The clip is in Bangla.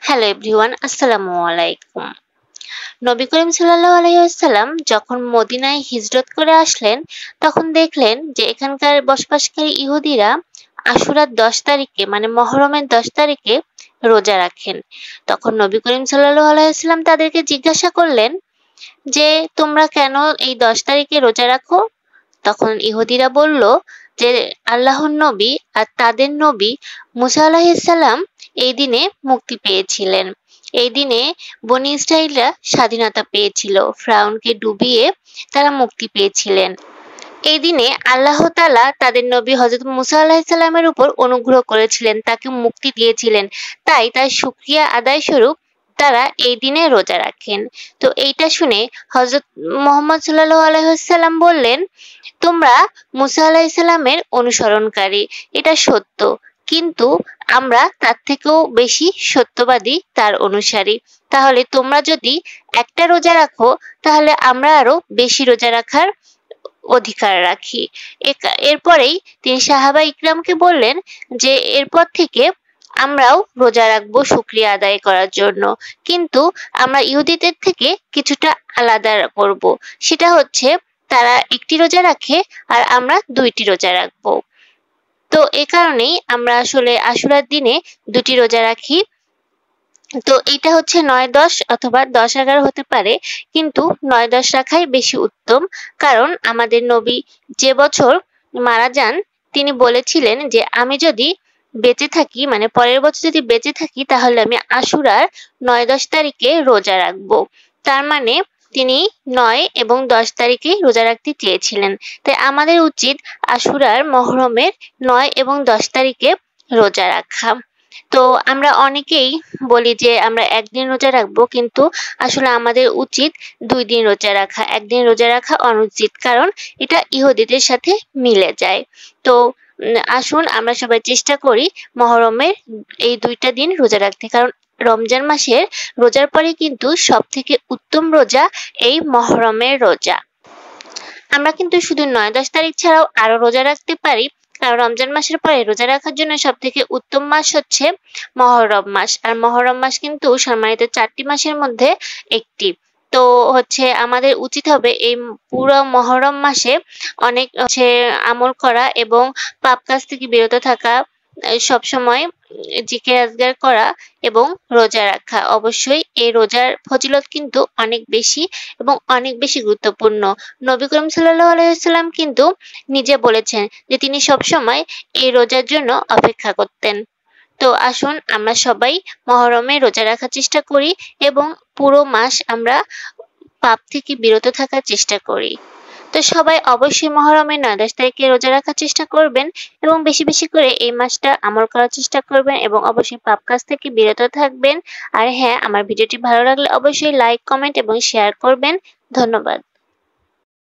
হ্যালো এভরিওয়ান, আসসালামু আলাইকুম। নবী করিম সাল্লাল্লাহু আলাইহি ওয়াসাল্লাম যখন মদিনায় হিজরত করে আসলেন, তখন দেখলেন যে এখানকার বসবাসকারী ইহুদিরা আশুরার ১০ তারিখে মানে মহরমের ১০ তারিখে রোজা রাখেন। তখন নবী করিম সাল্লাল্লাহু আলাইহি ওয়াসাল্লাম তাদেরকে জিজ্ঞাসা করলেন যে, তোমরা কেন এই ১০ তারিখে রোজা রাখো? তখন ইহুদিরা বলল যে, আল্লাহর নবী আর তাদের নবী মুসা আলাইহিস সালাম এই দিনে মুক্তি পেয়েছিলেন। এই দিনে বনী ইসরাইলরা স্বাধীনতা পেয়েছিল। ফ্রাউনকে ডুবিয়ে তারা মুক্তি পেয়েছিলেন। এই দিনে আল্লাহ তাআলা তাদের নবী হযরত মুসা আলাইহিস সালামের উপর অনুগ্রহ করেছিলেন, তাকে মুক্তি দিয়েছিলেন। তাই তার শুকরিয়া আদায় স্বরূপ তারা এই দিনে রোজা রাখেন। তো এইটা শুনে হযরত মুহাম্মদ সাল্লাল্লাহু আলাইহি ওয়াসাল্লাম বললেন, তোমরা মুসা আলাইহিস সালামের অনুসরণকারী, এটা সত্য। কিন্তু আমরা তার থেকেও বেশি সত্যবাদী, তার অনুসারী। তাহলে তোমরা যদি একটা রোজা রাখো, তাহলে আমরা আরো বেশি রোজা রাখার অধিকার রাখি। এরপরেই তিনি সাহাবা ইকরামকে বললেন যে, এরপর থেকে আমরাও রোজা রাখবো শুকরিয়া আদায় করার জন্য। কিন্তু আমরা ইহুদিদের থেকে কিছুটা আলাদা করব। সেটা হচ্ছে তারা একটি রোজা রাখে আর আমরা ২টি রোজা রাখবো। তো এ কারণেই আমরা আসলে আশুরার দিনে ২টি রোজা রাখি। তো এটা হচ্ছে ৯-১০ অথবা ১০-১১ হতে পারে, কিন্তু ৯-১০ রাখাই বেশি উত্তম। কারণ আমাদের নবী যে বছর মারা যান, তিনি বলেছিলেন যে, আমি যদি বেঁচে থাকি মানে পরের বছর যদি বেঁচে থাকি, তাহলে আমি আশুরার ৯-১০ তারিখে রোজা রাখবো। তার মানে তিনি ৯ এবং ১০ তারিখে রোজা রাখতে চেয়েছিলেন। তাই আমাদের উচিত আশুরার মহরমের ৯ এবং ১০ তারিখে রোজা রাখা। তো আমরা অনেকেই বলি যে আমরা একদিন রোজা রাখবো, কিন্তু আসলে আমাদের উচিত ২ দিন রোজা রাখা। একদিন রোজা রাখা অনুচিত, কারণ এটা ইহুদিদের সাথে মিলে যায়। তো আসুন আমরা সবাই চেষ্টা করি মহরমের এই ২টা দিন রোজা রাখতে। কারণ রমজান মাসের রোজার পরে কিন্তু সবথেকে উত্তম রোজা এই মহরমের রোজা। আমরা কিন্তু শুধু ৯-১০ তারিখ ছাড়াও আরো রোজা রাখতে পারি। কারণ রমজান মাসের পরে রোজা রাখার জন্য সবথেকে উত্তম মাস হচ্ছে মহরম মাস। আর মহরম মাস কিন্তু সম্মানিত ৪টি মাসের মধ্যে একটি। তো হচ্ছে আমাদের উচিত হবে এই পুরো মহরম মাসে অনেক আমল করা এবং পাপ কাজ থেকে বিরত থাকা, সবসময় জিকির আজগার করা এবং রোজা রাখা। অবশ্যই এই রোজার ফজিলত কিন্তু অনেক বেশি এবং অনেক বেশি গুরুত্বপূর্ণ। নবী করিম সাল্লাল্লাহু আলাইহি ওয়াসাল্লাম কিন্তু নিজে বলেছেন যে তিনি সবসময় এই রোজার জন্য অপেক্ষা করতেন। তো আসুন আমরা সবাই মহরমে রোজা রাখার চেষ্টা করি এবং পুরো মাস আমরা পাপ থেকে বিরত থাকার চেষ্টা করি। তো সবাই অবশ্যই মহরমের ৯-১০ তারিখে রোজা রাখার চেষ্টা করবেন এবং বেশি বেশি করে এই মাসটা আমল করার চেষ্টা করবেন এবং অবশ্যই পাপ কাজ থেকে বিরত থাকবেন। আর হ্যাঁ, আমার ভিডিওটি ভালো লাগলে অবশ্যই লাইক, কমেন্ট এবং শেয়ার করবেন। ধন্যবাদ।